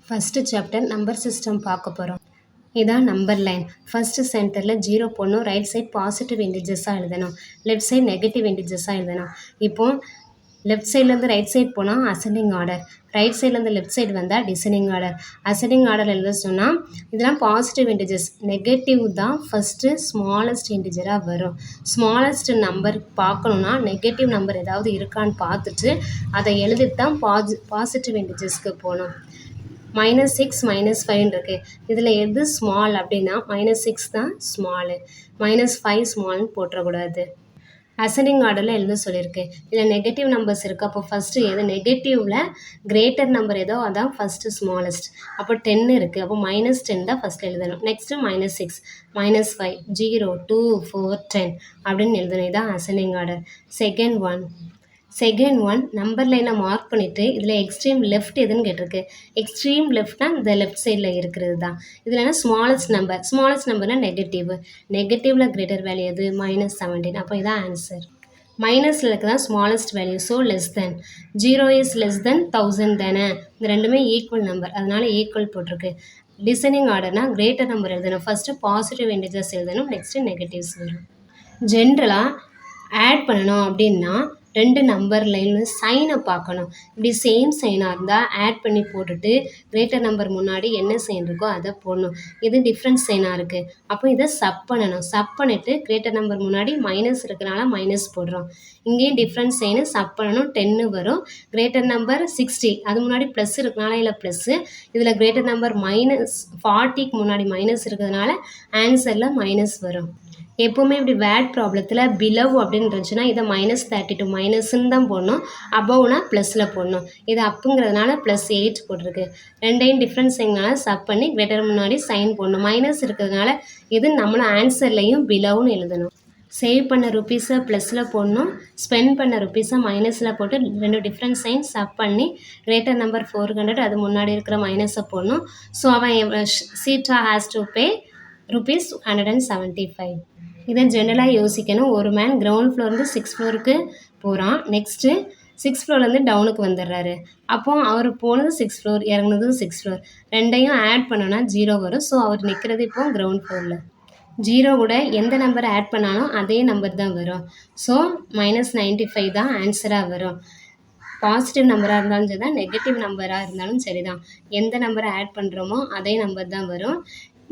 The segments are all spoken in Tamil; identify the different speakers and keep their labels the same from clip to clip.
Speaker 1: ஃபஸ்ட்டு சாப்டர் நம்பர் சிஸ்டம் பார்க்க போகிறோம். இதான் நம்பர் லைன். ஃபஸ்ட்டு சென்டரில் 0 போடணும். ரைட் சைட் பாசிட்டிவ் இன்டிஜர்ஸாக எழுதணும், லெஃப்ட் சைட் நெகட்டிவ் இன்டிஜர்ஸாக எழுதணும். இப்போது லெஃப்ட் சைட்லேருந்து ரைட் சைட் போனால் அசெண்டிங் ஆர்டர், ரைட் சைட்லேருந்து லெஃப்ட் சைடு வந்தால் டிசெண்டிங் ஆர்டர். அசெண்டிங் ஆர்டர் எழுத சொன்னால் இதெல்லாம் பாசிட்டிவ் இன்டிஜர்ஸ், நெகட்டிவ் தான் ஃபஸ்ட்டு ஸ்மாலஸ்ட் இன்டிஜராக வரும். ஸ்மாலஸ்ட் நம்பர் பார்க்கணுன்னா நெகட்டிவ் நம்பர் ஏதாவது இருக்கான்னு பார்த்துட்டு அதை எழுதிட்டு தான் பாசிட்டிவ் இன்டிஜர்ஸ்க்கு போகணும். -6 -5 இருக்குது. இதில் எது ஸ்மால் அப்படின்னா -6 தான் ஸ்மாலு, -5 ஸ்மால்னு போட்டுறக்கூடாது. அசெண்டிங் ஆர்டரில் எழுத சொல்லியிருக்கு. இதில் நெகட்டிவ் நம்பர்ஸ் இருக்குது. அப்போ ஃபஸ்ட்டு எது நெகட்டிவில் கிரேட்டர் நம்பர் ஏதோ அதான் ஃபஸ்ட்டு ஸ்மாலஸ்ட். அப்போ 10 இருக்குது. அப்போ -10 தான் ஃபஸ்ட்டு எழுதணும். நெக்ஸ்ட்டு -6 -5 0 2 4 10 அப்படின்னு எழுதணும். இதான் ascending order. Second one number லைனை மார்க் பண்ணிவிட்டு இதில் எக்ஸ்ட்ரீம் லெஃப்ட் எதுன்னு கேட்டிருக்கு. எக்ஸ்ட்ரீம் லெஃப்ட்னா இந்த லெஃப்ட் சைடில் இருக்கிறது தான். இதில் ஸ்மாலஸ்ட் நம்பர்னால் நெகட்டிவில் கிரேட்டர் வேல்யூ எது -17. அப்போ இதான் ஆன்சர். மைனஸில் இருக்க தான் smallest value, so less than. 0 is less than 1000 தானே, இந்த ரெண்டுமே ஈக்குவல் நம்பர், அதனால ஈக்குவல் போட்டிருக்கு. டிசெண்டிங் ஆர்டர்னால் கிரேட்டர் நம்பர் எழுதணும். ஃபஸ்ட்டு பாசிட்டிவ் இன்டிஜர்ஸ் எழுதணும், நெக்ஸ்ட்டு நெகட்டிவ்ஸ் வரும். ஜென்ரலாக ஆட் பண்ணணும் அப்படின்னா 2 நம்பர் லைன் சைனை பார்க்கணும். இப்படி சேம் சைனாக இருந்தால் ஆட் பண்ணி போட்டுட்டு கிரேட்டர் நம்பர் முன்னாடி என்ன சைன் இருக்கோ அதை போடணும். இது டிஃப்ரெண்ட் சைனாக இருக்குது. அப்போ இதை சப் பண்ணணும். சப் பண்ணிவிட்டு கிரேட்டர் நம்பர் முன்னாடி மைனஸ் இருக்கிறனால மைனஸ் போடுறோம். இங்கேயும் டிஃப்ரெண்ட் சைனு சப் பண்ணணும். 10 வரும். கிரேட்டர் நம்பர் 60 அது முன்னாடி ப்ளஸ் இருக்கனால இல்லை ப்ளஸ்ஸு. இதில் கிரேட்டர் நம்பர் -40க்கு முன்னாடி மைனஸ் இருக்கிறதுனால ஆன்சரில் மைனஸ் வரும். எப்போவுமே இப்படி வேட் ப்ராப்ளத்தில் பிலவ் அப்படின்னு இருந்துச்சுன்னா இதை -32 மைனஸ்ன்னு தான் போடணும். அபவ்னா ப்ளஸில் போடணும். இது அப்புங்கிறதுனால +8 போட்டிருக்கு. ரெண்டையும் டிஃப்ரெண்ட் சைனால சப் பண்ணி கிரேட்டர் முன்னாடி சைன் போடணும். மைனஸ் இருக்கிறதுனால இது நம்மள ஆன்சர்லையும் பிலவ்னு எழுதணும். சேவ் பண்ண ருப்பீஸை ப்ளஸில் போடணும், ஸ்பெண்ட் பண்ண ருப்பீஸை மைனஸில் போட்டு 2 டிஃப்ரெண்ட் சைன் சப் பண்ணி கிரேட்டர் நம்பர் 400 அது முன்னாடி இருக்கிற மைனஸை போடணும். ஸோ அவன் சீட்டா ஹேஸ் டு பே ₹175. இதை ஜென்ரலாக யோசிக்கணும். ஒரு மேன் கிரவுண்ட் ஃப்ளோர்லேருந்து 6th ஃப்ளோருக்கு போகிறான். நெக்ஸ்ட்டு 6th ஃப்ளோர்லேருந்து டவுனுக்கு வந்துடுறாரு. அப்போது அவர் போனது 6th ஃப்ளோர், இறங்குனது 6th ஃப்ளோர். ரெண்டையும் ஆட் பண்ணோன்னா 0 வரும். ஸோ அவர் நிற்கிறது இப்போ கிரவுண்ட் ஃப்ளோரில். 0 கூட எந்த நம்பர் ஆட் பண்ணாலும் அதே நம்பர் தான் வரும். ஸோ -95 தான் ஆன்சராக வரும். பாசிட்டிவ் நம்பராக இருந்தாலும் சரி தான், நெகட்டிவ் நம்பராக இருந்தாலும் சரி தான், எந்த நம்பரை ஆட் பண்ணுறோமோ அதே நம்பர் தான் வரும்.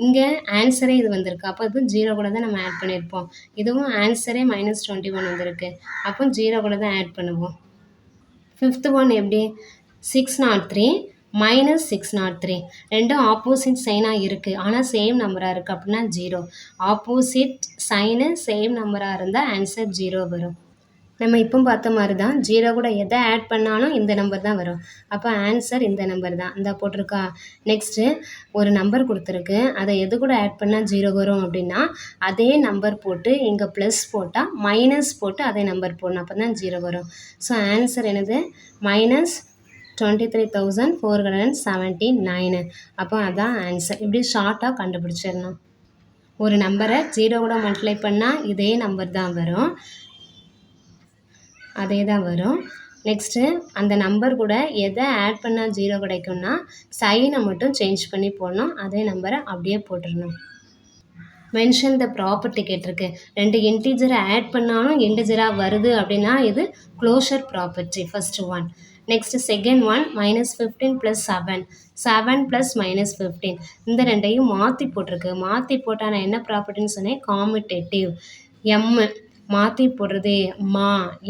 Speaker 1: இங்கே ஆன்சரே இது வந்திருக்கு. அப்போ இது 0 கூட தான் நம்ம ஆட் பண்ணியிருப்போம். இதுவும் ஆன்சரே -21 வந்திருக்கு. அப்போ 0 கூட தான் ஆட் பண்ணுவோம். 5th ஒன் எப்படி 603 -603 ரெண்டும் ஆப்போசிட் சைனாக இருக்குது. ஆனால் சேம் நம்பராக இருக்குது அப்படின்னா 0. ஆப்போசிட் சைனு சேம் நம்பராக இருந்தால் ஆன்சர் 0 வரும். நம்ம இப்போ பார்த்த மாதிரி தான் 0 கூட எதை ஆட் பண்ணாலும் இந்த நம்பர் தான் வரும். அப்போ ஆன்சர் இந்த நம்பர் தான். இந்த போட்டிருக்கா. நெக்ஸ்ட்டு ஒரு நம்பர் கொடுத்துருக்கு. அதை எது கூட ஆட் பண்ணால் 0 வரும் அப்படின்னா அதே நம்பர் போட்டு இங்கே ப்ளஸ் போட்டால் மைனஸ் போட்டு அதே நம்பர் போடணும். அப்போ தான் 0 வரும். ஸோ ஆன்சர் என்னது -23,479. அப்போ அதான் ஆன்சர். இப்படி ஷார்ட்டாக கண்டுபிடிச்சிடணும். ஒரு நம்பரை 0 கூட மல்டிப்ளை பண்ணால் இதே நம்பர் தான் வரும், அதே தான் வரும். நெக்ஸ்ட்டு அந்த நம்பர் கூட எதை ஆட் பண்ணால் 0 கிடைக்கும்னா சைனை மட்டும் சேஞ்ச் பண்ணி போடணும். அதே நம்பரை அப்படியே போட்டுடணும். மென்ஷன் த ப்ராப்பர்ட்டி கேட்டிருக்கு. 2 இன்டீஜரை ஆட் பண்ணாலும் இன்டிஜராக வருது அப்படின்னா இது closure property, first one. Next second one -15 + 7 7 + -15 இந்த ரெண்டையும் மாற்றி போட்டிருக்கு. மாற்றி போட்டால் நான் என்ன ப்ராப்பர்ட்டின்னு சொன்னேன், காமிட்டேட்டிவ். எம்மு மாற்றி போடுறது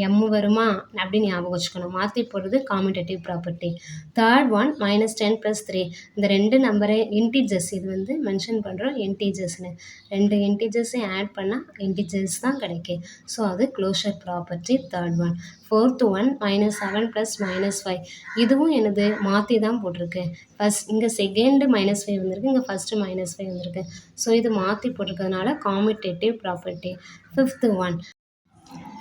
Speaker 1: எம் வருமா அப்படின்னு ஞாபகம் வச்சுக்கணும். மாற்றி போடுறது காமிட்டேட்டிவ் ப்ராப்பர்ட்டி. தேர்ட் ஒன் -10 + 3 இந்த 2 நம்பரை இன்டீஜர்ஸ், இது மென்ஷன் பண்ணுறோம் இன்டீஜர்ஸ்னு. 2 இன்டீஜர்ஸையும் ஆட் பண்ணால் இன்டீஜர்ஸ் தான் கிடைக்கும். ஸோ அது closure property, third one. Fourth one -7 + -5 இதுவும் என்னது மாற்றி தான் போட்டிருக்கு. ஃபஸ்ட் இங்கே செகண்டு -5 வந்திருக்கு, இங்கே ஃபஸ்ட்டு -5 வந்திருக்கு. ஸோ இது மாற்றி போட்டிருக்கிறதுனால காமிட்டேட்டிவ் ப்ராப்பர்ட்டி.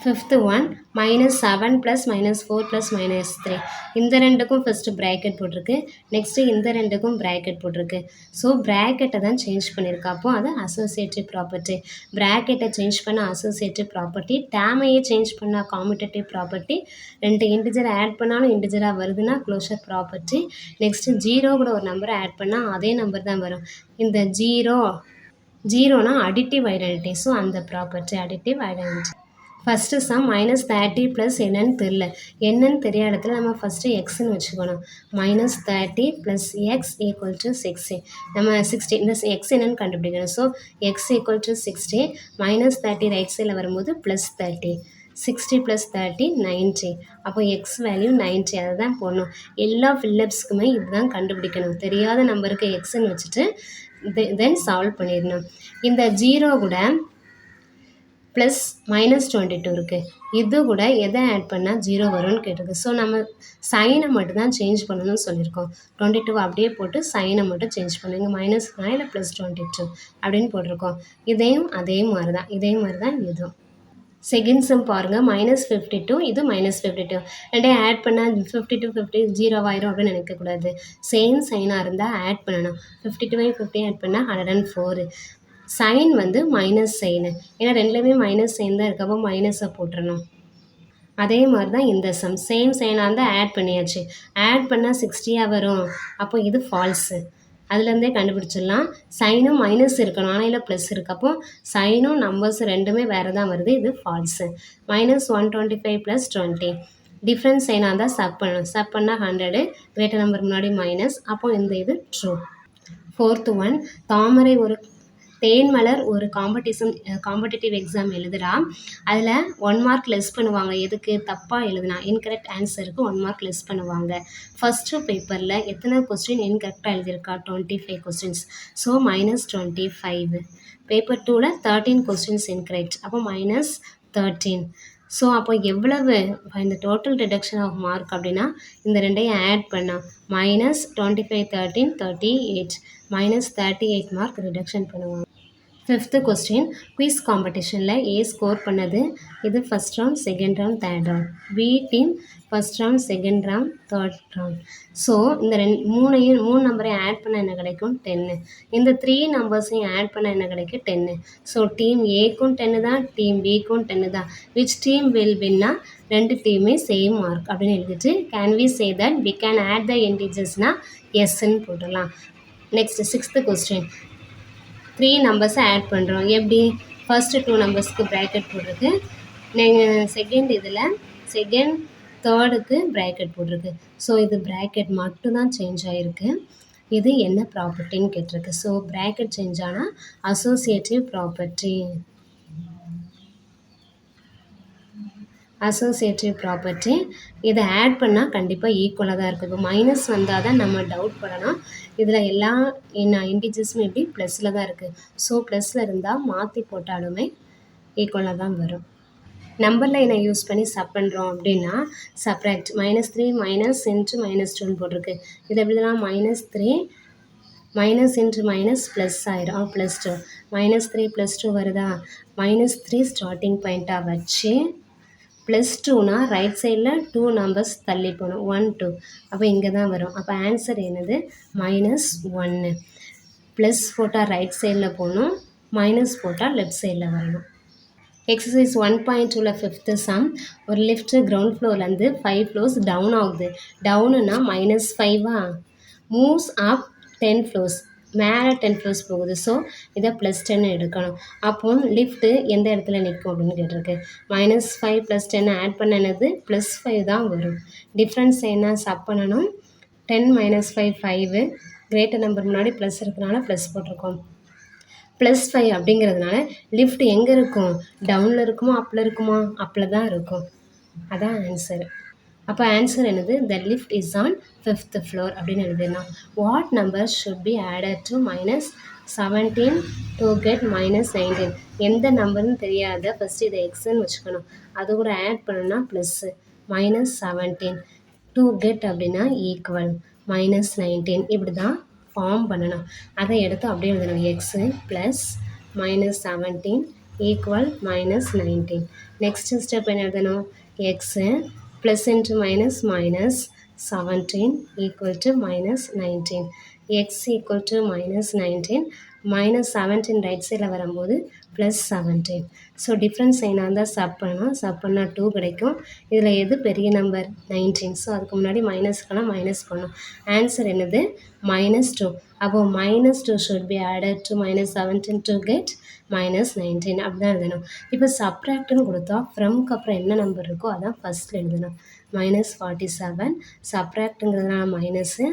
Speaker 1: Fifth one -7 + -4 + -3. இந்த ரெண்டுக்கும் ஃபஸ்ட்டு ப்ராக்கெட் போட்டிருக்கு. நெக்ஸ்ட்டு இந்த ரெண்டுக்கும் ப்ராக்கெட் போட்டிருக்கு. ஸோ ப்ராக்கெட்டை தான் சேஞ்ச் பண்ணியிருக்கா. அப்போ அது அசோசியேட்டிவ் ப்ராப்பர்ட்டி. ப்ராக்கெட்டை சேஞ்ச் பண்ண அசோசியேட்டிவ் ப்ராப்பர்ட்டி, டேமையே சேஞ்ச் பண்ணால் காமிட்டேட்டிவ் ப்ராப்பர்ட்டி, 2 இன்டிஜர் ஆட் பண்ணாலும் இன்டிஜராக வருதுன்னா க்ளோஷர் ப்ராப்பர்ட்டி. நெக்ஸ்ட்டு 0 கூட ஒரு நம்பரை ஆட் பண்ணால் அதே நம்பர் தான் வரும். இந்த ஜீரோனா அடிட்டிவ் ஐடென்டிட்டி. ஸோ அந்த property additive identity. First some -30 plus என்னன்னு தெரில. என்னன்னு தெரியாத இடத்துல நம்ம ஃபஸ்ட்டு எக்ஸ்ன்னு வச்சுக்கணும். -30 ப்ளஸ் எக்ஸ் ஈக்குவல் டு 60. நம்ம 60 இந்த எக்ஸ் என்னன்னு கண்டுபிடிக்கணும். So X equal to 60, -30 right சைடில் வரும்போது +30, 60 + 30 90. அப்போ எக்ஸ் வேல்யூ 90, அதை தான் போடணும். எல்லா ஃபில்லப்ஸ்க்குமே இதுதான் கண்டுபிடிக்கணும். தெரியாத நம்பருக்கு எக்ஸ்ன்னு வச்சுட்டு தென் சால்வ் பண்ணிடணும். இந்த 0 கூட ப்ளஸ் -22 இருக்குது. இது கூட எதை ஆட் பண்ணால் 0 வரும்னு கேட்டிருக்கு. ஸோ நம்ம சைனை மட்டும் தான் சேஞ்ச் பண்ணணும்னு சொல்லியிருக்கோம். 22 அப்படியே போட்டு சைனை மட்டும் சேஞ்ச் பண்ணுங்க. -9 இல்லை +22 அப்படின்னு போட்டிருக்கோம். இதையும் அதே மாதிரி தான் இதுவும். செகண்ட் சம் பாருங்கள். -52 இது -52. ரெண்டையும் ஆட் பண்ணால் 52 50 0 ஆயிரும் அப்படின்னு நினைக்கக்கூடாது. சேம் சைனாக இருந்தால் ஆட் பண்ணணும். 52 50 ஆட் பண்ணால் 104. சைன் வந்து மைனஸ் சைனு, ஏன்னா ரெண்டுலேயுமே மைனஸ் சைன் தான் இருக்குது. அப்போ மைனஸை போட்டுறணும். அதே மாதிரி தான் இந்த சம் சேம் சைனாக இருந்தால் ஆட் பண்ணியாச்சு. ஆட் பண்ணால் 60 வரும். அப்போ இது ஃபால்ஸு. அதுலேருந்தே கண்டுபிடிச்சிடலாம். சைனும் மைனஸ் இருக்கணும், ஆனால் இல்லை ப்ளஸ் இருக்குது. அப்போ சைனும் நம்பர்ஸ் ரெண்டுமே வேறு தான் வருது. இது ஃபால்ஸு. -125 + 20. டிஃப்ரென்ஸ் சைனாக இருந்தால் சப் பண்ணணும். சப் பண்ணால் 100, கிரேட்டர் நம்பர் முன்னாடி மைனஸ். அப்போ இந்த இது ட்ரூ. ஃபோர்த்து ஒன், தாமரை ஒரு தேன்மலர் ஒரு காம்படிட்டிவ் எக்ஸாம் எழுதுகிறா. அதில் 1 மார்க் லெஸ் பண்ணுவாங்க. எதுக்கு? தப்பாக எழுதுனா இன்கரெக்ட் ஆன்சருக்கு 1 மார்க் லெஸ் பண்ணுவாங்க. ஃபஸ்ட்டு பேப்பரில் எத்தனை கொஸ்டின் இன்கரெக்டாக எழுதியிருக்கா? 25 கொஸ்டின்ஸ். ஸோ -25. பேப்பர் 2ல் 13 கொஸ்டின்ஸ் இன்கரெக்ட். அப்போ -13. ஸோ அப்போ எவ்வளவு இந்த டோட்டல் ரிடக்ஷன் ஆஃப் மார்க் அப்படின்னா இந்த ரெண்டையும் ஆட் பண்ணால் -25 13 38, -38 மார்க் ரிடக்ஷன் பண்ணுவாங்க. ஃபிஃப்த்து கொஸ்டின், குயிஸ் காம்படிஷனில் ஏ ஸ்கோர் பண்ணது இது first round, second round, third round. B team first round, second round, third round. So இந்த மூணு நம்பரையும் ஆட் பண்ண என்ன கிடைக்கும்? 10. இந்த 3 நம்பர்ஸையும் ஆட் பண்ண என்ன கிடைக்கும்? 10. ஸோ டீம் ஏக்கும் 10 தான், டீம் பிக்கும் 10 தான். விச் டீம் வில் வின்னா? ரெண்டு டீமே சேம் மார்க் அப்படின்னு எழுதிட்டு can we say that we can add the இன்டிஜர்ஸ்னா எஸ்ன்னு போட்டுடலாம். நெக்ஸ்ட் சிக்ஸ்த்து கொஸ்டின், 3 நம்பர்ஸை ஆட் பண்ணுறோம். எப்படி? ஃபஸ்ட்டு 2 நம்பர்ஸ்க்கு ப்ராக்கெட் போட்டிருக்கு. செகண்ட் தேர்டுக்கு ப்ராக்கெட் போட்டிருக்கு. ஸோ இது ப்ராக்கெட் மட்டும்தான் சேஞ்ச் ஆகிருக்கு. இது என்ன ப்ராப்பர்ட்டின்னு கேட்டிருக்கு. ஸோ ப்ராக்கெட் சேஞ்ச் ஆனால் அசோசியேட்டிவ் ப்ராப்பர்ட்டி. இதை ஆட் பண்ணால் கண்டிப்பாக ஈக்குவலாக தான் இருக்குது. இப்போ மைனஸ் வந்தால் தான் நம்ம டவுட் பண்ணணும். இதில் எல்லா இன்டிஜர்ஸுமே எப்படி ப்ளஸில் தான் இருக்குது. ஸோ ப்ளஸில் இருந்தால் மாற்றி போட்டாலுமே ஈக்குவலாக தான் வரும். நம்பர் லைனை யூஸ் பண்ணி சப் பண்ணுறோம் அப்படின்னா சப்ராக்ட் -3 -(-2) போட்டிருக்கு. இது எப்படிலாம் -3 - ப்ளஸ் ஆயிரும், +2 -3 +2 வருதா? -3 ஸ்டார்டிங் பாயிண்ட்டாக வச்சு +2னா ரைட் சைடில் 2 நம்பர்ஸ் தள்ளி போகணும். 1 2. அப்போ இங்கே தான் வரும். அப்போ ஆன்சர் என்னது? -1. ப்ளஸ் போட்டால் ரைட் சைடில் போகணும், மைனஸ் போட்டால் லெஃப்ட் சைடில் வரணும். எக்ஸசைஸ் 1.2ல ஃபிஃப்த்து சம், ஒரு லிஃப்ட்டு கிரவுண்ட் ஃப்ளோர்லேருந்து 5 ஃப்ளோர்ஸ் டவுன் ஆகுது. டவுனுன்னா -5 மூவ்ஸ் அப் 10 ஃப்ளோர்ஸ், மேலே 10 ஃப்ளோர்ஸ் போகுது. ஸோ இதை +10 எடுக்கணும். அப்போ லிஃப்ட்டு எந்த இடத்துல நிற்கும் அப்படின்னு கேட்டிருக்கு. -5 + 10 ஆட் பண்ண என்னது? +5 தான் வரும். டிஃப்ரென்ஸ் என்ன? சப் பண்ணணும். 10 - 5 5, கிரேட்டர் நம்பர் முன்னாடி ப்ளஸ் இருக்கிறனால ப்ளஸ் போட்டிருக்கோம். +5 அப்படிங்கிறதுனால லிஃப்ட் எங்கே இருக்கும்? டவுனில் இருக்குமா அப்பில் இருக்குமா? அப்பில் தான் இருக்கும். அதான் ஆன்சரு. அப்போ ஆன்சர் என்னது? த lift is on 5th floor அப்படின்னு எழுதிடலாம். What number should be added to -17 to get -19? எந்த நம்பர்னு தெரியாத ஃபஸ்ட்டு இதை எக்ஸ்ன்னு வச்சுக்கணும். அது கூட ஆட் பண்ணணும்னா ப்ளஸ்ஸு -17 டு கெட் அப்படின்னா ஈக்குவல் -19. இப்படி தான் ஃபார்ம் பண்ணணும். அதை எடுத்து அப்படியே எழுதணும். X plus -17 equal -19. Next step என்ன எழுதணும்? X plus into minus minus 17 equal to -19. X equal to -19 -17 right சைடில் வரும்போது +17. ஸோ டிஃப்ரென்ஸ் சைனாக இருந்தால் சப் பண்ணால் 2 கிடைக்கும். இதில் எது பெரிய நம்பர்? 19. ஸோ அதுக்கு முன்னாடி மைனஸ்க்கெல்லாம் மைனஸ் பண்ணணும். ஆன்சர் என்னது? -2. அப்போது -2 should be added to -17 to get -19 அப்படி தான் எழுதணும். இப்போ சப்ராக்ட்னு கொடுத்தா ஃப்ரம்க்கு அப்புறம் என்ன நம்பர் இருக்கோ அதான் ஃபஸ்ட்டில் எழுதணும். -47 சப்ராக்ட்டுங்கிறதுனால minus,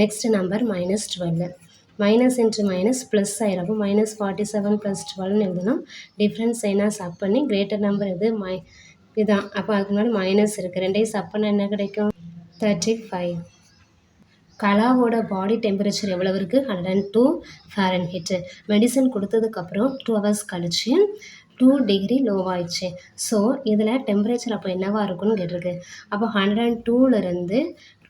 Speaker 1: next number -12. Minus into minus plus ஆயிரும். அப்போ -47 + 12 எழுதணும். டிஃப்ரென்ஸ் சைனாக சப் பண்ணி கிரேட்டர் நம்பர் எது? இதுதான். அப்போ அதுக்கு முன்னாடி மைனஸ் இருக்குது. ரெண்டையும் சப் பண்ணால் என்ன கிடைக்கும்? 35. கலாவோட பாடி டெம்பரேச்சர் எவ்வளவு இருக்குது? 102 ஃபாரன்ஹீட்டு. மெடிசன் கொடுத்ததுக்கப்புறம் 2 ஹவர்ஸ் கழிச்சு 2 டிகிரி லோவாயிடுச்சு. ஸோ இதில் டெம்பரேச்சர் அப்போ என்னவாக இருக்குன்னு கேட்டிருக்கு. அப்போ 102லேருந்து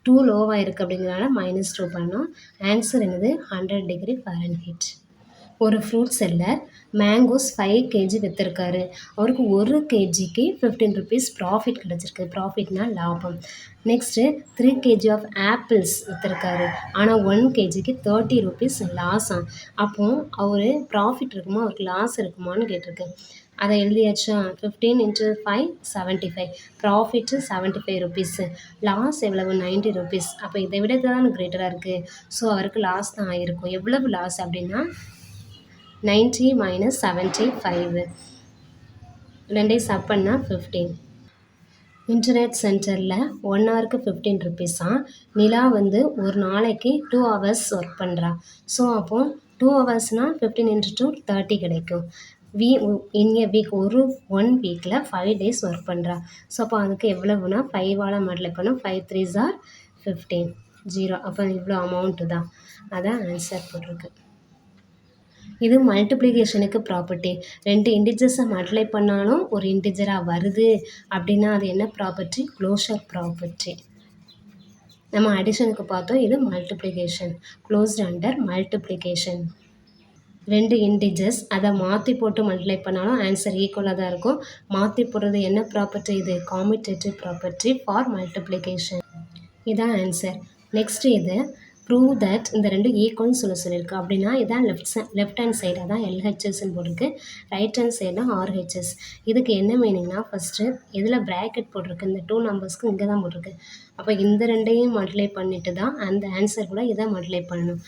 Speaker 1: 2 லோவாக இருக்குது அப்படிங்கிறனால -2 பண்ணோம். ஆன்சர் என்னது? 100 டிகிரி ஃபாரன்ஹீட். ஒரு ஃப்ரூட் செல்லர் மேங்கோஸ் 5 கேஜி விற்றுருக்காரு. அவருக்கு 1 கேஜிக்கு 15 ருபீஸ் ப்ராஃபிட் கிடச்சிருக்கு. ப்ராஃபிட்னா லாபம். நெக்ஸ்ட்டு 3 கேஜி ஆஃப் ஆப்பிள்ஸ் விற்றுருக்காரு. ஆனால் 1 கேஜிக்கு 30 ருபீஸ் லாஸாம். அப்போது அவர் ப்ராஃபிட் இருக்குமா, அவருக்கு லாஸ் இருக்குமான்னு கேட்டிருக்கு. அதை எழுதியாச்சா? 15 × 5 75. ப்ராஃபிட்டு 75 ருபீஸு, லாஸ் எவ்வளவு? 90 ருபீஸ். அப்போ இதை விட தான் கிரேட்டராக இருக்குது. ஸோ அவருக்கு லாஸ் தான் ஆகிருக்கும். எவ்வளவு லாஸ் அப்படின்னா 90 - 75. ரெண்டையும் சப் பண்ணால் 15. இன்டர்நெட் சென்டரில் 1 ஹவருக்கு 15 ருபீஸாம். நிலா வந்து ஒரு நாளைக்கு 2 ஹவர்ஸ் ஒர்க் பண்ணுறா. ஸோ அப்போது 2 ஹவர்ஸ்னால் 15 × 2 30 கிடைக்கும். இன் எ வீக் 1 வீக்கில் 5 டேஸ் ஒர்க் பண்ணுறா. ஸோ அப்போ அதுக்கு எவ்வளவுனா 5ஆல் மல்டிப்ளை பண்ணோம். 5 3s are 15. 0. அப்போ இவ்வளோ அமௌண்ட்டு தான். அதான் ஆன்சர் போட்டிருக்கு. இது மல்டிப்ளிகேஷனுக்கு ப்ராப்பர்ட்டி. 2 இன்டிஜர்ஸை மல்டிப்ளை பண்ணாலும் ஒரு இன்டிஜராக வருது அப்படின்னா அது என்ன ப்ராப்பர்ட்டி? Closure property. நம்ம அடிஷனுக்கு பார்த்தோம். இது multiplication. Closed under multiplication. 2 integers அதை மாற்றி போட்டு மல்டிப்ளை பண்ணாலும் ஆன்சர் ஈக்குவலாக தான் இருக்கும். மாற்றி போடுறது என்ன ப்ராப்பர்ட்டி? இது காமிட்டேட்டிவ் ப்ராப்பர்ட்டி ஃபார் மல்டிப்ளிகேஷன். இதான் ஆன்சர். நெக்ஸ்ட் இது ப்ரூவ் தட் இந்த 2 ஈக்குவல்னு சொல்லியிருக்கு. அப்படின்னா இதான் லெஃப்ட் ஹேண்ட் சைடு அதான் LHSன்னு போட்டிருக்கு. ரைட் ஹேண்ட் சைடு தான் RHS. இதுக்கு என்ன மீனிங்னா ஃபஸ்ட்டு இதில் ப்ராக்கெட் போட்டிருக்கு. இந்த 2 நம்பர்ஸ்க்கு இங்கே தான் போட்டிருக்கு. அப்போ இந்த 2ஐயும் மல்டிப்ளை பண்ணிட்டு தான் அந்த ஆன்சர் கூட இதை மல்டிப்ளை பண்ணணும்.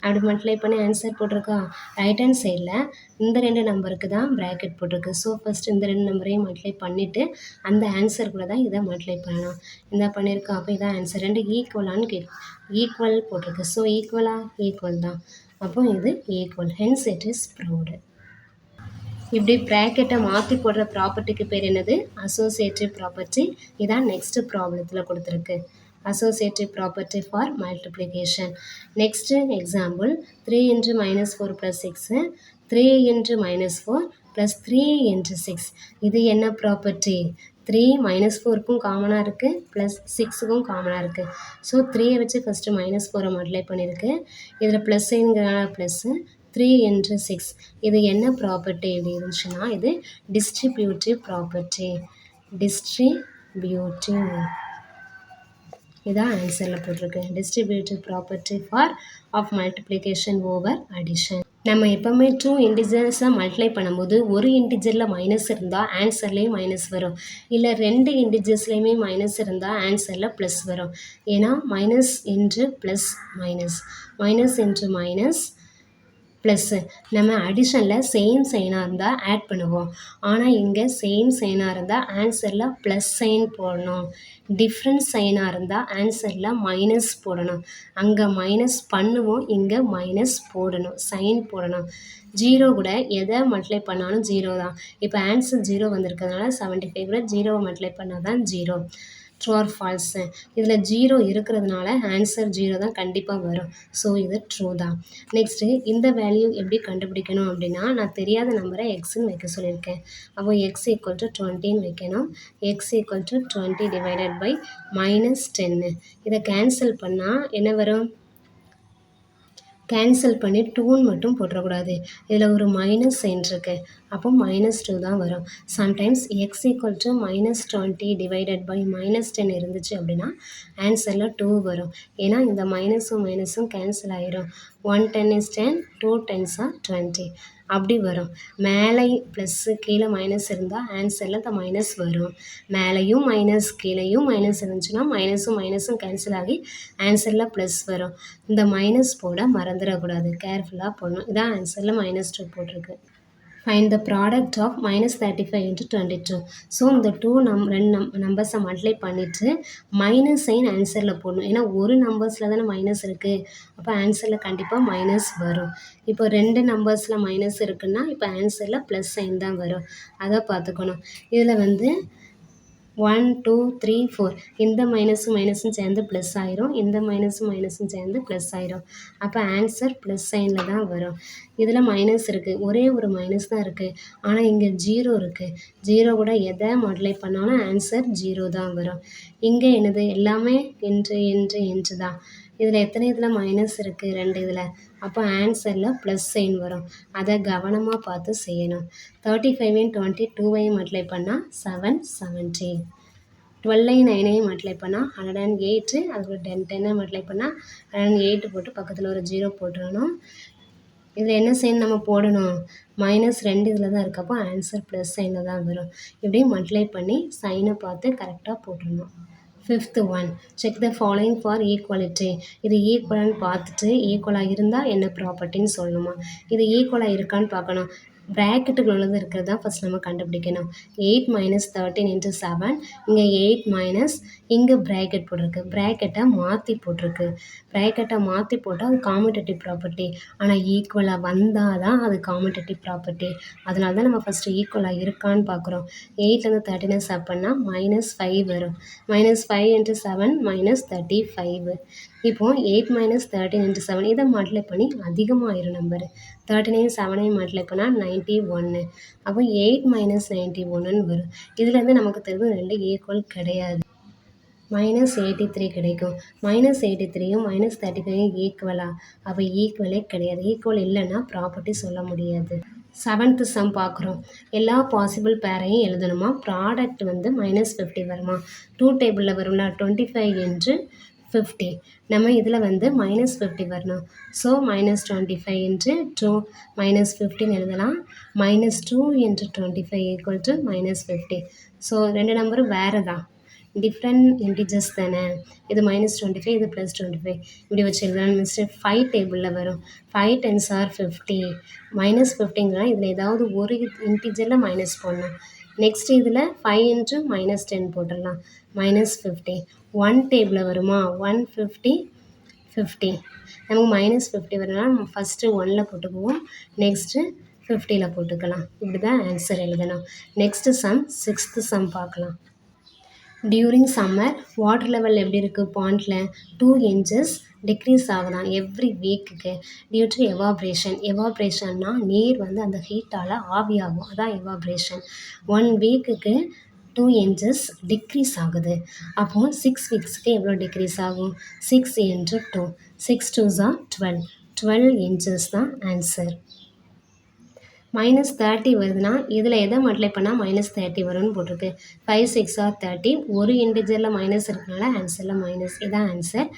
Speaker 1: அப்படி மல்டிப்ளை பண்ணி ஆன்சர் போட்டிருக்கா. ரைட் ஹேண்ட் சைடில் இந்த 2 நம்பருக்கு தான் ப்ராக்கெட் போட்டிருக்கு. ஸோ ஃபஸ்ட்டு இந்த 2 நம்பரையும் மல்டிப்ளை பண்ணிவிட்டு அந்த ஆன்சர் கூட தான் இதை மல்டிப்ளை பண்ணணும். இந்த பண்ணியிருக்கா. அப்போ இதான் ஆன்சர். 2 ஈக்குவலான்னு ஈக்குவல் போட்டிருக்கு. ஸோ ஈக்குவல் தான். அப்போ இது equal. Hence it is proved. இப்படி ப்ராக்கெட்டை மாற்றி போடுற ப்ராப்பர்ட்டிக்கு பேர் என்னது? Associative property. இதான் நெக்ஸ்ட் ப்ராப்ளத்தில் கொடுத்துருக்கு. Associative property for multiplication. Next example 3 × -4 + 6, 3 × -4 + 3 × 6. இது என்ன ப்ராப்பர்ட்டி? 3 -4க்கும் காமனாக இருக்குது ப்ளஸ் 6க்கும் காமனாக இருக்குது. ஸோ 3ஐ வச்சு ஃபஸ்ட்டு -4 மல்டிப்ளை பண்ணியிருக்கு. இதில் ப்ளஸ் சைன்கிறனால ப்ளஸ்ஸு 3 × 6. இது என்ன ப்ராப்பர்ட்டி இப்படி இருந்துச்சுன்னா இது டிஸ்ட்ரிபியூட்டிவ் ப்ராப்பர்ட்டி. டிஸ்ட்ரிபியூட்டிவ் இதான் ஆன்சரில் போட்டிருக்கு. Distributive property of multiplication over addition. நம்ம எப்போவுமே 2 இன்டிஜர்ஸை மல்டிப்ளை பண்ணும்போது ஒரு இன்டிஜரில் மைனஸ் இருந்தால் ஆன்சர்லேயும் மைனஸ் வரும். இல்லை 2 இன்டிஜர்ஸ்லேயுமே மைனஸ் இருந்தால் ஆன்சரில் ப்ளஸ் வரும். ஏன்னா minus into plus minus into minus plus. நம்ம அடிஷனில் சேம் சைனாக இருந்தால் ஆட் பண்ணுவோம். ஆனால் இங்கே சேம் சைனாக இருந்தால் ஆன்சரில் ப்ளஸ் சைன் போடணும். டிஃப்ரெண்ட் சைனாக இருந்தால் ஆன்சரில் மைனஸ் போடணும். அங்கே மைனஸ் பண்ணுவோம், இங்கே மைனஸ் போடணும், சைன் போடணும். 0 கூட எதை மல்டிப்ளை பண்ணாலும் 0 தான். இப்போ ஆன்சர் 0 வந்திருக்கிறதுனால 75 கூட 0வை மல்டிப்ளை பண்ணால் தான் 0. True R falls? இதில் 0 இருக்கிறதுனால ஆன்சர் 0 தான் கண்டிப்பாக வரும். ஸோ இது ட்ரூ தான். நெக்ஸ்ட்டு இந்த வேல்யூ எப்படி கண்டுபிடிக்கணும் அப்படின்னா நான் தெரியாத நம்பரை எக்ஸ்ன்னு வைக்க சொல்லியிருக்கேன். அப்போ x = 20ன்னு வைக்கணும். x = 20 divided by -10. இதை கேன்சல் பண்ணால் என்ன வரும்? கேன்சல் பண்ணி 2ன்னு மட்டும் போட்டுறக்கூடாது. இதில் ஒரு மைனஸ் சைன் இருக்குது. அப்போ -2 தான் வரும். Sometimes x equal to -20 divided by -10 இருந்துச்சு அப்படின்னா ஆன்சரில் 2 வரும். ஏன்னா இந்த மைனஸும் மைனஸும் கேன்சல் ஆயிரும். 1 10 is 10, 2 10s are 20 அப்படி வரும். மேலே ப்ளஸ்ஸு கீழே மைனஸ் இருந்தால் ஆன்சரில் இந்த மைனஸ் வரும். மேலேயும் மைனஸ் கீழேயும் மைனஸ் இருந்துச்சுன்னா மைனஸும் மைனஸும் கேன்சல் ஆகி ஆன்சரில் ப்ளஸ் வரும். இந்த மைனஸ் போட மறந்துடக்கூடாது, கேர்ஃபுல்லாக போடணும். இதான் ஆன்சரில் -2 போட்டிருக்கு. Find the product of -35 into 22. So இந்த ரெண்டு நம்பர்ஸை மல்டிப்ளை பண்ணிவிட்டு மைனஸ் சைன் ஆன்சரில் போடணும். ஏன்னா ஒரு நம்பர்ஸில் தானே மைனஸ் இருக்குது, அப்போ ஆன்சரில் கண்டிப்பாக மைனஸ் வரும். இப்போ 2 நம்பர்ஸில் மைனஸ் இருக்குன்னா இப்போ ஆன்சரில் ப்ளஸ் சைன் தான் வரும். அதை பார்த்துக்கணும். இதில் வந்து 1 2 3 4 இந்த மைனஸும் மைனஸும் சேர்ந்து ப்ளஸ் ஆயிரும், இந்த மைனஸும் மைனஸும் சேர்ந்து ப்ளஸ் ஆயிரும். அப்போ ஆன்சர் ப்ளஸ் சைனில் தான் வரும். இதில் மைனஸ் இருக்குது, ஒரே ஒரு மைனஸ் தான் இருக்குது. ஆனால் இங்கே 0 இருக்குது. 0 கூட எதை மல்டிப்ளை பண்ணாலும் ஆன்சர் 0 தான் வரும். இங்கே என்னது, எல்லாமே என்று தான். இதில் எத்தனை இதில் மைனஸ் இருக்குது, 2 இதில். அப்போ ஆன்சரில் ப்ளஸ் சைன் வரும். அதை கவனமாக பார்த்து செய்யணும். 35 22 மல்டிப்ளை பண்ணால் 770. 12 9 மல்டிப்ளை பண்ணால் 108. அதுக்கு 10 மல்டிப்ளை பண்ணால் 108 போட்டு பக்கத்தில் ஒரு 0 போட்டுடணும். இதில் என்ன சைன் நம்ம போடணும், -2 இதில் தான் இருக்குது. அப்போ ஆன்சர் ப்ளஸ் சைனில் தான் வரும். இப்படி மல்டிப்ளை பண்ணி சைனை பார்த்து கரெக்டாக போட்டுடணும். 5th one, check the following for equality. இது ஈக்குவலான்னு பார்த்துட்டு ஈக்குவலாக இருந்தால் என்ன ப்ராப்பர்ட்டின்னு சொல்லணுமா, இது ஈக்குவலாக இருக்கான்னு பார்க்கணும். ப்ராக்கெட்டுக்குள்ள உள்ளது இருக்கிறது தான் ஃபஸ்ட் நம்ம கண்டுபிடிக்கணும். 8 - 13 into 7. இங்கே 8 மைனஸ், இங்கே ப்ராக்கெட் போட்டிருக்கு, ப்ராக்கெட்டை மாற்றி போட்டிருக்கு. ப்ராக்கெட்டை மாற்றி போட்டால் அது காமிடேட்டிவ் ப்ராப்பர்ட்டி. ஆனால் ஈக்குவலாக வந்தால் தான் அது காமிடேட்டிவ் ப்ராப்பர்ட்டி. அதனால தான் நம்ம ஃபஸ்ட்டு ஈக்குவலாக இருக்கான்னு பார்க்குறோம். 8லேருந்து 13 சப் பண்ணால் -5 வரும். -5 into 7 -35. இப்போது 8 - 13 into 7 இதை மல்டிப்ளை பண்ணி அதிகமாகிடும் நம்பரு. 13 7 மல்டிப்ளை பண்ணால் 91. அப்போ 8 - 91ன்னு வரும். இதுலேருந்து நமக்கு தெரிஞ்சு 2 ஈக்குவல் கிடையாது. -83 கிடைக்கும். -83யும் -35யும் ஈக்குவலா, அப்போ ஈக்குவலே கிடையாது. ஈக்குவல் இல்லைன்னா ப்ராப்பர்ட்டி சொல்ல முடியாது. 7th சம் பார்க்குறோம். எல்லா பாசிபிள் பேரையும் எழுதணுமா. ப்ராடக்ட் வந்து -50 வருமா. 2 டேபிளில் வரும்ல, 25 into 50. நம்ம இதில் வந்து -50 வரணும். ஸோ -25 into 2 -15 எழுதலாம். -2 into 25 equal to -50. ஸோ 2 நம்பரும் வேறு தான், டிஃப்ரெண்ட் இன்டிஜர்ஸ் தானே. இது -25, இது +25. இப்படி வச்சு எழுதலாம். மிஸ்டர் 5 டேபிளில் வரும். 5 10s are 50. -50ங்கன்னா இதில் ஏதாவது ஒரு இன்டிஜரில் மைனஸ் போடணும். நெக்ஸ்ட் இதில் 5 into -10 போட்டுடலாம். -50. 1 டேபிளில் வருமா, 150 50. நமக்கு -50 வரணும்னா நம்ம ஃபஸ்ட்டு 1ல் போட்டுக்குவோம், நெக்ஸ்ட்டு 50ல் போட்டுக்கலாம். இப்படி தான் ஆன்சர் எழுதணும். நெக்ஸ்ட்டு சம் 6th சம் பார்க்கலாம். டியூரிங் சம்மர் வாட்டர் லெவல் எப்படி இருக்குது, பாண்டில் 2 inches டிக்ரீஸ் ஆகுதான் எவ்ரி வீக்குக்கு டியூ டு எவாப்ரேஷன். எவாப்ரேஷன்னா நீர் வந்து அந்த ஹீட்டால் ஆவியாகும், அதான் எவாப்ரேஷன். 1 வீக்குக்கு 2 inches டிக்ரீஸ் ஆகுது. அப்போது 6 வீக்ஸுக்கு எவ்வளோ டிக்ரீஸ் ஆகும், 6 into 2. 6 2s are 12. 12 inches தான் ஆன்சர். -30 வருதுன்னா இதில் எதை மல்டிப்ளை பண்ணால் -30 வரும்னு போட்டிருக்கு. 5 6 are 30. ஒரு இன்டிஜரில் மைனஸ் இருக்கனால ஆன்சரில் மைனஸ், இதான் ஆன்சர்.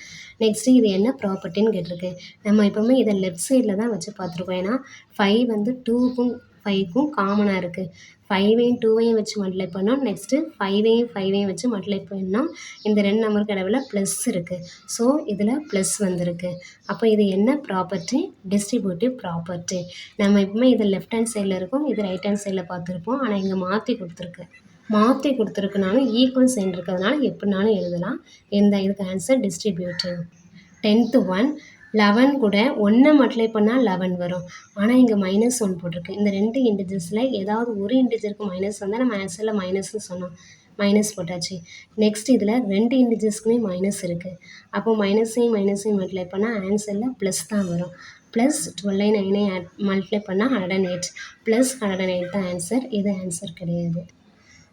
Speaker 1: நெக்ஸ்ட்டு இது என்ன ப்ராப்பர்ட்டின்னு கேட்டிருக்கு. நம்ம எப்போவுமே இதை லெஃப்ட் சைடில் தான் வச்சு பார்த்துருக்கோம். ஏன்னா 5 வந்து 2க்கும் 5க்கும் காமனாக இருக்குது. 5ஐயும் 2ஐயும் வச்சு மல்டிப்ளை பண்ணோம். நெக்ஸ்ட்டு 5ஐயும் 5ஐயும் வச்சு மல்டிப்ளை பண்ணோம். இந்த 2 நம்பருக்கு இடையில ப்ளஸ் இருக்குது. ஸோ இதில் ப்ளஸ் வந்திருக்கு. அப்போ இது என்ன ப்ராப்பர்ட்டி, டிஸ்ட்ரிபியூட்டிவ் ப்ராப்பர்ட்டி. நம்ம எப்பவுமே இது லெஃப்ட் ஹேண்ட் சைடில் இருக்கும், இது ரைட் ஹேண்ட் சைடில் பார்த்துருப்போம். ஆனால் இங்கே மாற்றி கொடுத்துருக்குனாலும் ஈக்குவல் சைன் இருக்கிறதுனால எப்படினாலும் எழுதலாம். இதுக்கு ஆன்சர் டிஸ்ட்ரிபியூட்டிவ். 10th one, 11 கூட 1 மல்டிப்ளை பண்ணால் 11 வரும். ஆனால் இங்கே -1 போட்டிருக்கு. இந்த 2 இன்டிஜர்ஸில் ஏதாவது ஒரு இன்டிஜருக்கு மைனஸ் வந்தால் நம்ம ஆன்சரில் மைனஸ்ன்னு சொன்னோம், மைனஸ் போட்டாச்சு. நெக்ஸ்ட் இதில் 2 இன்டிஜர்ஸ்க்குமே மைனஸ் இருக்குது. அப்போது மைனஸையும் மல்டிப்ளை பண்ணால் ஆன்சரில் ப்ளஸ் தான் வரும். ப்ளஸ் 12 9 மல்டிப்ளை பண்ணால் 108. ப்ளஸ் 108 தான் ஆன்சர். இது ஆன்சர் கிடையாது.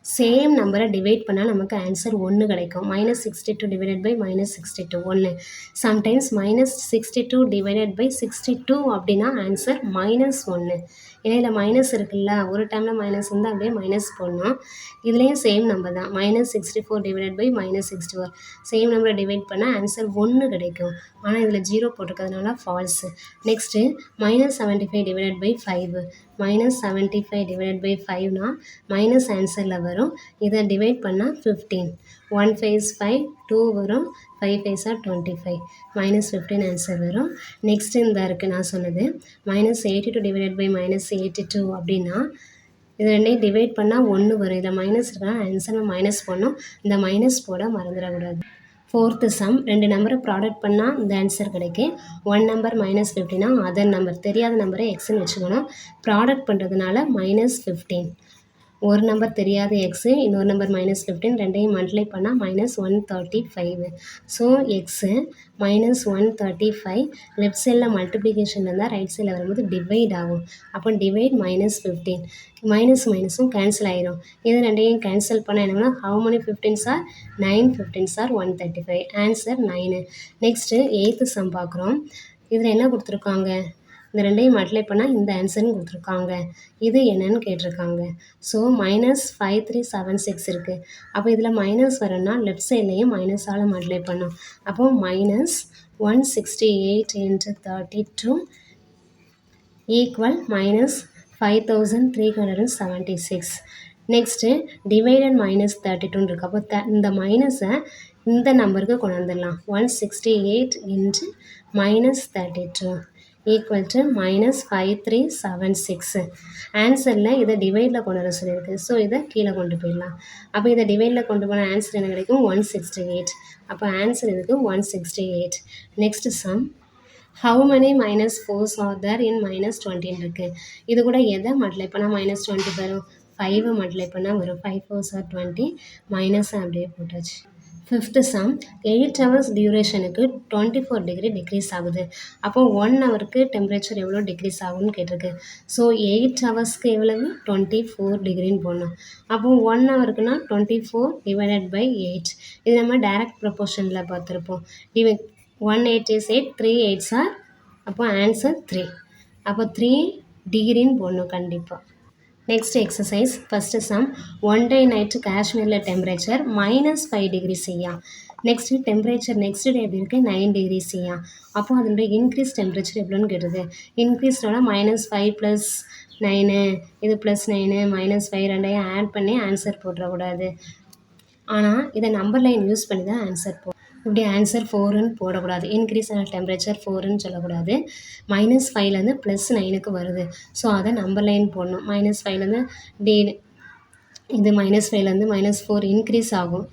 Speaker 1: சேம் நம்பரை டிவைட் பண்ணால் நமக்கு ஆன்சர் 1 கிடைக்கும். -62 divided by -62 1. Sometimes -62 divided by 62 அப்படின்னா ஆன்சர் -1. ஏன்னா இதில் மைனஸ் இருக்குல்ல, ஒரு டைமில் மைனஸ் இருந்தால் அப்படியே மைனஸ் போடணும். இதுலேயும் சேம் நம்பர் தான், -64 டிவைடட் பை -64. சேம் நம்பரை டிவைட் பண்ணால் ஆன்சர் 1 கிடைக்கும். ஆனால் இதில் 0 போட்டிருக்கிறதுனால false. Next -75 divided by 5. -75 divided by 5னா மைனஸ் ஆன்சரில் வரும். இதை டிவைட் பண்ணால் 15. 1 5 5, 2 வரும், 5 5 are 25. -15 ஆன்சர் வரும். நெக்ஸ்ட்டு இந்த இருக்குது நான் சொன்னது, -82 டிவைடட் பை -82 அப்படின்னா இது ரெண்டையும் டிவைட் பண்ணால் 1 வரும். இதில் மைனஸ் இருக்கா, ஆன்சர் மைனஸ் பண்ணணும். இந்த மைனஸ் போட மறந்துடக்கூடாது. ஃபோர்த்து சம், 2 நம்பரை ப்ராடக்ட் பண்ணால் இந்த ஆன்சர் கிடைக்கும். 1 நம்பர் -50னா அதர் நம்பர், தெரியாத நம்பரை எக்ஸ்ன்னு வச்சுக்கணும். ப்ராடக்ட் பண்ணுறதுனால -15. ஒரு நம்பர் தெரியாத எக்ஸு, இன்னொரு நம்பர் -15, ரெண்டையும் மல்டிப்ளை பண்ணால் -135. ஸோ எக்ஸு -135 லெஃப்ட் சைடில் மல்டிப்ளிகேஷன் இருந்தால் ரைட் சைடில் வரும்போது டிவைட் ஆகும். அப்போ டிவைட் -15. மைனஸ் மைனஸும் கேன்சல் ஆயிரும். இது ரெண்டையும் கேன்சல் பண்ணால் என்னன்னா how many 15s are 9 15s are 135. Answer 9. Next 8th sum பார்க்குறோம். இதில் என்ன கொடுத்துருக்காங்க, இந்த ரெண்டையும் மல்டிப்ளை பண்ணால் இந்த ஆன்சர்னு கொடுத்துருக்காங்க. இது என்னன்னு கேட்டிருக்காங்க. ஸோ -5376 இருக்குது. அப்போ இதில் மைனஸ் வரணும்னா லெஃப்ட் சைட்லேயும் மைனஸால் மல்டிப்ளை பண்ணோம். அப்போ -168 into 32 ஈக்குவல் -5376. நெக்ஸ்ட்டு டிவைடட் -32 இருக்குது. அப்போ இந்த மைனஸை இந்த நம்பருக்கு கொண்டு வந்துடலாம். 168 into -32 ஈக்குவல் டு -5376. ஆன்சரில் இதை டிவைடில் கொண்டு வர சொல்லியிருக்கு. ஸோ இதை கீழே கொண்டு போயிடலாம். அப்போ இதை டிவைடில் கொண்டு போனால் ஆன்சர் என்ன கிடைக்கும், 168. அப்போ ஆன்சர் இதுக்கு 168. Next sum, how many -4s are there in -20 இருக்குது. இது கூட எதை மல்டிப்ளை பண்ணால் -20 வரும், 5 மல்டிப்ளை பண்ணால் வரும். 5 4s are 20, மைனஸ் அப்படியே போட்டாச்சு. ஃபிஃப்த்து சம், 8 hours டியூரேஷனுக்கு 24 டிகிரி டிக்ரீஸ் ஆகுது. அப்போ 1 ஹவருக்கு டெம்பரேச்சர் எவ்வளோ டிக்ரீஸ் ஆகும்னு கேட்டிருக்கு. ஸோ 8 ஹவர்ஸ்க்கு எவ்வளவு 24 டிகிரின்னு போடணும். அப்போ 1 ஹவருக்குன்னா 24 டிவைடட் பை 8. இது நம்ம டைரக்ட் ப்ரொபோர்ஷனில் பார்த்துருப்போம். 1 8 is 8, 3 8s are, அப்போ ஆன்சர் 3. அப்போ 3 டிகிரின்னு போடணும் கண்டிப்பாக. Next exercise, first some, 1 day night காஷ்மீரில் டெம்பரேச்சர் -5 டிகிரி செய்யா. நெக்ஸ்ட்டு டெம்பரேச்சர் நெக்ஸ்ட் டே எப்படி இருக்குது 9 டிகிரி செய்யா. அப்போ அதனுடைய இன்க்ரீஸ் டெம்பரேச்சர் எவ்வளோன்னு கேட்டது. இன்க்ரீஸ்டோட -5 + 9, இது +9 -5 ரெண்டையும் ஆட் பண்ணி ஆன்சர் போட்டுறக்கூடாது. ஆனால் இதை நம்பர் லைன் யூஸ் பண்ணி தான் ஆன்சர் இப்படி ஆன்சர் 4ன்னு போடக்கூடாது. இன்க்ரீஸ் ஆன டெம்பரேச்சர் 4ன்னு சொல்லக்கூடாது. -5லேருந்து +9க்கு வருது. ஸோ அதை நம்பர் லைன் போடணும். -5லேருந்து இது -5லேருந்து -4 இன்க்ரீஸ் ஆகும்.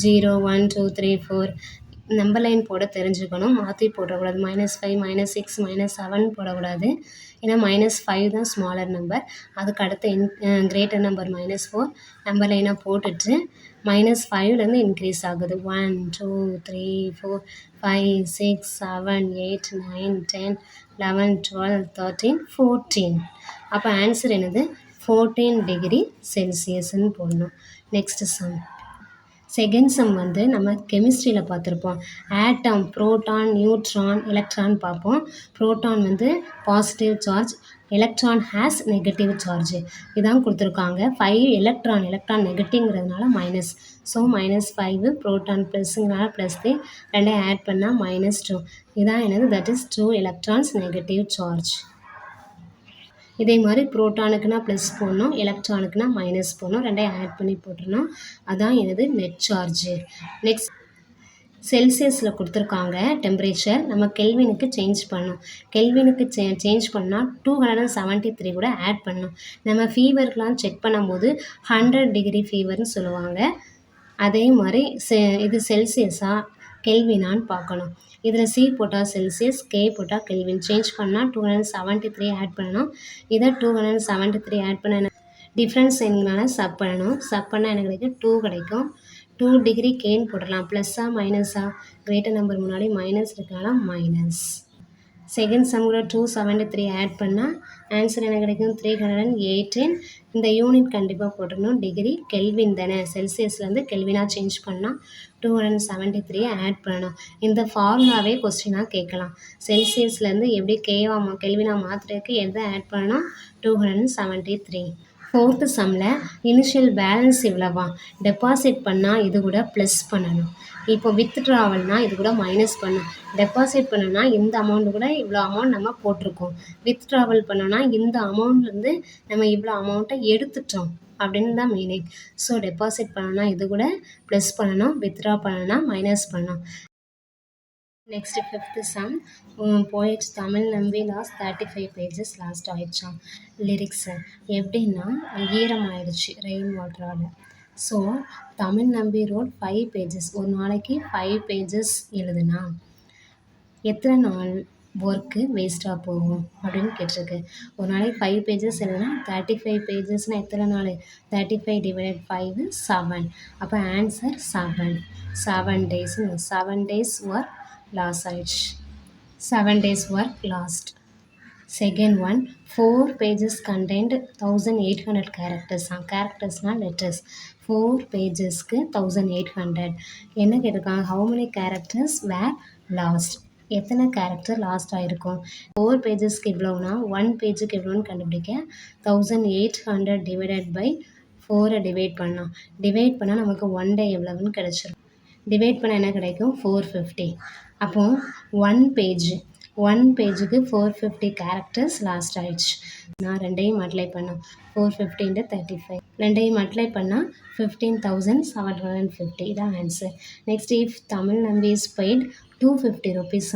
Speaker 1: 0 1 2 3 4 நம்பர் லைன் போட தெரிஞ்சுக்கணும். மாற்றி போடக்கூடாது. -5 -6 -7 போடக்கூடாது. ஏன்னா -5 தான் ஸ்மாலர் நம்பர். அதுக்கு அடுத்த கிரேட்டர் நம்பர் -4 நம்பர் லைனாக போட்டுட்டு -5லேருந்து இன்க்ரீஸ் ஆகுது. 1 2 3 4 5 6 7 8 9 10 11 12 13 14. அப்போ ஆன்சர் என்னது 14 டிகிரி செல்சியஸ்ன்னு போடணும். நெக்ஸ்ட் சம், செகண்ட் சம் வந்து நம்ம கெமிஸ்ட்ரியில் பார்த்துருப்போம். ஆட்டம், புரோட்டான், நியூட்ரான், எலக்ட்ரான் பார்ப்போம். புரோட்டான் வந்து positive charge, electron has negative charge. இதான் கொடுத்துருக்காங்க. 5 எலக்ட்ரான் நெகட்டிவ்ங்கிறதுனால மைனஸ். ஸோ -5 புரோட்டான் ப்ளஸ்ங்கிறனால +3 ரெண்டையும் ஆட் பண்ணால் -2. இதான் என்னது, that is 2 electrons negative charge. இதே மாதிரி புரோட்டானுக்குனா ப்ளஸ் போடணும், எலக்ட்ரானுக்குனா மைனஸ் போடணும். ரெண்டையும் ஆட் பண்ணி போட்டுருணும். அதான் எனது நெட் சார்ஜு. நெக்ஸ்ட் செல்சியஸில் கொடுத்துருக்காங்க டெம்பரேச்சர். நம்ம கெல்வினுக்கு சேஞ்ச் பண்ணணும். கெல்வினுக்கு சேஞ்ச் பண்ணால் 273 கூட ஆட் பண்ணணும். நம்ம ஃபீவருக்கெலாம் செக் பண்ணும்போது 100 டிகிரி ஃபீவர்னு சொல்லுவாங்க. அதே மாதிரி இது செல்சியஸா கெல்வினான்னு பார்க்கணும். இதில் சி போட்டால் செல்சியஸ், கே போட்டால் கெல்வின். சேஞ்ச் பண்ணால் 273 ஆட் பண்ணணும். இதை 273 ஆட் பண்ண டிஃப்ரென்ஸ் எங்கனால சப் பண்ணணும். சப் பண்ணால் எனக்கு கிடைக்கும் 2 கிடைக்கும். 2 டிகிரி கேன்னு போடலாம். ப்ளஸ்ஸா மைனஸா, கிரேட்டர் நம்பர் முன்னாடி மைனஸ் இருக்கனால மைனஸ். செகண்ட் சம் கூட 273 ஆட் பண்ணால் ஆன்சர் என்ன கிடைக்கும்? 318. இந்த யூனிட் கண்டிப்பாக போட்டுக்கணும். டிகிரி கெல்வின் தானே, செல்சியஸ்லேருந்து கெல்வினாக சேஞ்ச் பண்ணால் 273 ஆட் பண்ணணும். இந்த ஃபார்முலாவே கொஸ்டினாக கேட்கலாம். செல்சியஸ்லேருந்து எப்படி கெல்வினாக மாற்றுறதுக்கு எதை ஆட் பண்ணணும்? 273. ஃபோர்த்து சம்மில் இனிஷியல் பேலன்ஸ் இவ்வளவா, டெபாசிட் பண்ணால் இது கூட ப்ளஸ் பண்ணணும். இப்போ வித்ட்ராவல்னால் இது கூட மைனஸ் பண்ணணும். டெபாசிட் பண்ணோன்னா இந்த அமௌண்ட் கூட இவ்வளோ அமௌண்ட் நம்ம போட்டிருக்கோம். வித்ட்ராவல் பண்ணோன்னா இந்த அமௌண்ட்லேருந்து நம்ம இவ்வளோ அமௌண்ட்டை எடுத்துட்டோம் அப்படின்னு தான் மீனிங். ஸோ டெபாசிட் பண்ணோன்னா இது கூட ப்ளஸ் பண்ணணும், வித்ட்ரா பண்ணணும்னா மைனஸ் பண்ணணும். Next fifth some. போயிட் தமிழ் நம்பி லாஸ்ட் 35 பேஜஸ் லாஸ்ட் ஆயிடுச்சான். லிரிக்ஸு எப்படின்னா ஈரமாயிடுச்சு ரெயின் வாட்டரால். ஸோ தமிழ் நம்பி ரோட் 5 பேஜஸ், ஒரு நாளைக்கு 5 பேஜஸ் எழுதுனா எத்தனை நாள் ஒர்க்கு வேஸ்ட்டாக போகும் அப்படின்னு கேட்டிருக்கு. ஒரு நாளைக்கு 5 பேஜஸ் எழுதுனா 35 பேஜஸ்னால் எத்தனை நாள்? 35 டிவைடட் 5 7. அப்போ answer 7 days. 7 days work loss ஆயிடுச்சு. 7 days work lost. Second one, 4 pages contained 1800 characters. கேரக்டர்ஸ்னால் லெட்டர்ஸ். 4 pagesக்கு 1800. என்ன கேட்டிருக்காங்க? How many characters were lost? எத்தனை கேரக்டர் லாஸ்ட் ஆகிருக்கும்? 4 pagesக்கு இவ்வளோனா 1 பேஜுக்கு எவ்வளோன்னு கண்டுபிடிக்க 1800 டிவைடட் பை 4 டிவைட் பண்ணலாம். டிவைட் பண்ணால் நமக்கு 1 day எவ்வளவுன்னு கிடச்சிரும். டிவைட் பண்ண என்ன கிடைக்கும்? 450. அப்போது 1 பேஜுக்கு 450 கேரக்டர்ஸ் லாஸ்ட் ஆயிடுச்சு. நான் ரெண்டையும் மல்டிப்ளை பண்ணோம். 450 into 35. ரெண்டையும் மல்டிப்ளை பண்ணால் 15,750. இதான் ஆன்சர். நெக்ஸ்ட், இஃப் தமிழ் நம்பி இஸ் பெய்ட் 250 rupees.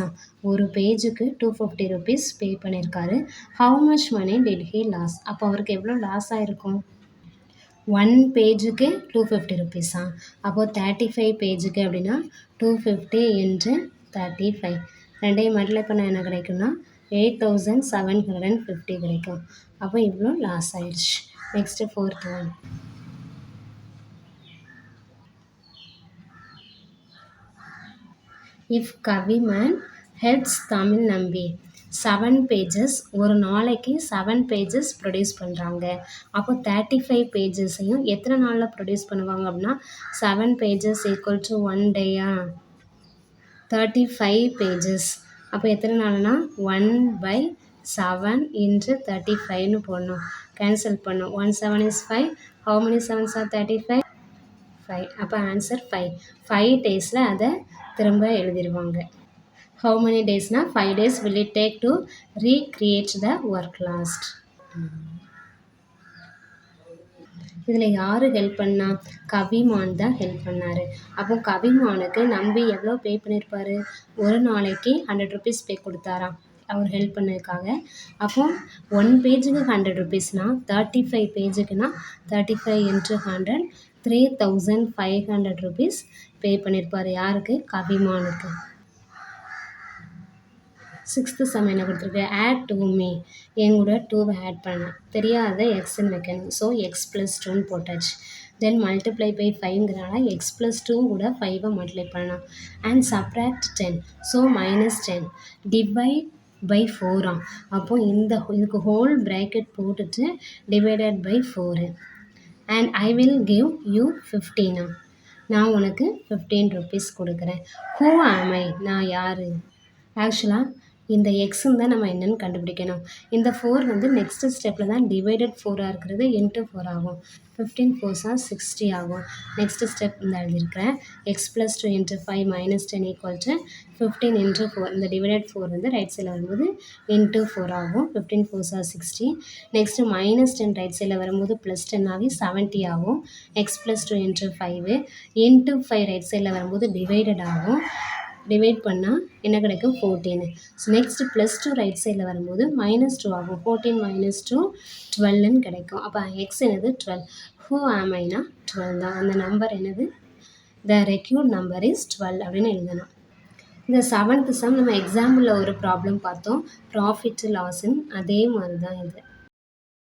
Speaker 1: ஒரு பேஜுக்கு 250 rupees பே பண்ணியிருக்காரு. How much money did he loss? அப்போ அவருக்கு எவ்வளோ லாஸ் ஆகிருக்கும்? 1 பேஜுக்கு 250 rupees. அப்போது 35 பேஜுக்கு அப்படின்னா 250 into 35. ரெண்டையும் மல்டிப்ளை பண்ண என்ன கிடைக்கும்னா 8,750 கிடைக்கும். அப்போ இவ்வளோ லாஸ் ஆயிடுச்சு. Next fourth one. இஃப் கவிமன் ஹெல்ப்ஸ் தமிழ் நம்பி 7 pages, ஒரு நாளைக்கு 7 pages ப்ரொடியூஸ் பண்ணுறாங்க. அப்போ 35 பேஜஸையும் எத்தனை நாளில் ப்ரொடியூஸ் பண்ணுவாங்க அப்படின்னா 7 pages equal to 1 day. 35 pages. அப்போ எத்தனை நாள்னா 1/7 into 35ன்னு போடணும். கேன்சல் பண்ணும். 1 7 is 5. How many 7s are 35? 5. அப்போ ஆன்சர் 5. 5 daysல அதை திரும்ப எழுதிடுவாங்க. How many daysனா 5 days will it take to recreate the work lost? இதில் யார் ஹெல்ப் பண்ணா? கவிமான் தான் ஹெல்ப் பண்ணார். அப்போ கவிமானுக்கு நம்பி எவ்வளோ பே பண்ணியிருப்பார்? ஒரு நாளைக்கு 100 rupees பே கொடுத்தாராம் அவர் ஹெல்ப் பண்ணதுக்காக. அப்போ 1 பேஜுக்கு 100 rupeesனா 35 பேஜுக்குன்னா 35 into 100, 3,500 rupees பே பண்ணியிருப்பார். யாருக்கு? கவிமானுக்கு. சிக்ஸ்த்து சம் என்ன கொடுத்துருக்கு? Add 2 me. என் கூட 2 ஆட் பண்ணலாம். தெரியாத எக்ஸ்ன்னு வைக்கணும். ஸோ எக்ஸ் ப்ளஸ் 2ன்னு போட்டாச்சு. தென் மல்டிப்ளை பை 5ங்கிறனால எக்ஸ் ப்ளஸ் 2 கூட 5 மல்டிப்ளை பண்ணலாம். And subtract 10. So -10. Divide by 4. அப்போது இதுக்கு ஹோல் ப்ராக்கெட் போட்டுட்டு divided by 4. And I will give you 15. நான் உனக்கு 15 rupees கொடுக்குறேன். ஹூ ஆம் ஐ? நான் யார்? ஆக்சுவலாக இந்த எக்ஸுன்னு தான் நம்ம என்னென்னு கண்டுபிடிக்கணும். இந்த 4 வந்து நெக்ஸ்ட் ஸ்டெப்பில் தான் டிவைடட் 4 இருக்கிறது இன்ட்டு 4 ஆகும். 15 4s 60 ஆகும். நெக்ஸ்ட் ஸ்டெப் இந்த எழுதியிருக்கிறேன். X plus 2 into 5 -10 equal to 15 into 4. இந்த டிவைடட் 4 வந்து ரைட் சைடில் வரும்போது இன்ட்டு 4 ஆகும். 15 4s 60. நெக்ஸ்ட்டு -10 ரைட் சைடில் வரும்போது +10 ஆகி 70 ஆகும். X plus 2 into 5 into 5 right சைடில் வரும்போது டிவைடட் ஆகும். டிவைட் பண்ணால் என்ன கிடைக்கும்? 14. ஸோ நெக்ஸ்ட் +2 ரைட் சைடில் வரும்போது -2 ஆகும். 14 - 2 12ன்னு கிடைக்கும். அப்போ எக்ஸ் என்னது? 12. ஹூ ஆம் ஐனா 12 தான். அந்த நம்பர் என்னது? த ரெக்யூர்ட் நம்பர் இஸ் 12 அப்படின்னு எழுதணும். இந்த 7th சம் நம்ம எக்ஸாம்பிளில் ஒரு ப்ராப்ளம் பார்த்தோம். ப்ராஃபிட் லாஸ்ன்னு அதே மாதிரி தான் இது.